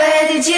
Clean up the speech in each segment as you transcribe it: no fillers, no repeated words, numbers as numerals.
Where did you?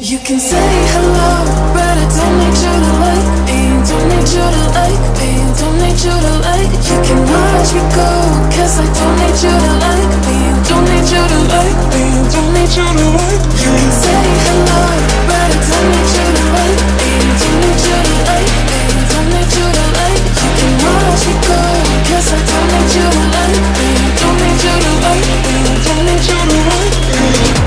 You can say hello, but I don't need you to like me. Don't need you to like me. Don't need you to like. You can watch me go, cause I don't need you to like me. Don't need you to like me. Don't need you to like. You can say hello, but I don't need you to like me. Don't need you to like me. Don't need you to like. You can watch me go, cause I don't need you to like me. Don't need you to like me. Don't need you to like me.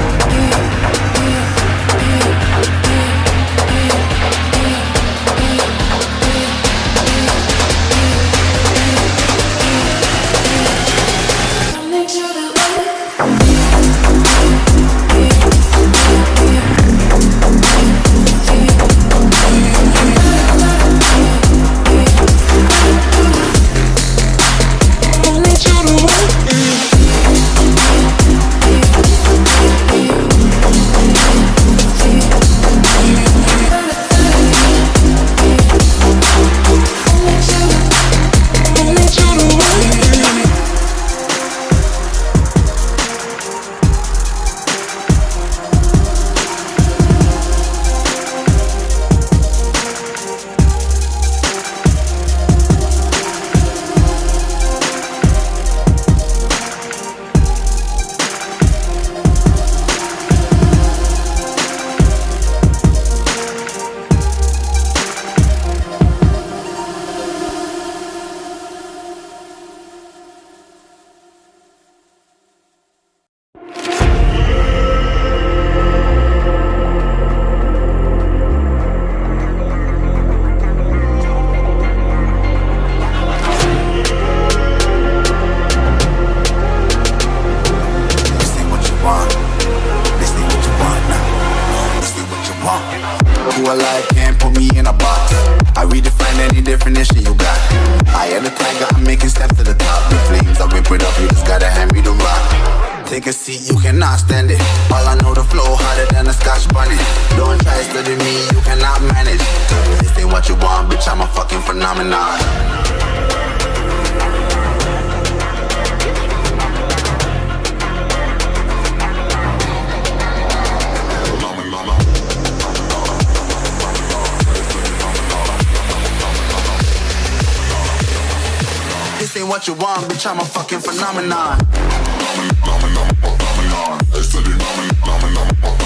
Take a seat, you cannot stand it. All I know, the flow harder than a scotch bunny. Don't try studying me, you cannot manage. This ain't what you want, bitch, I'm a fucking phenomenon. This ain't what you want, bitch, I'm a fucking phenomenon. Phenomenon, phenomenon, phenomenon.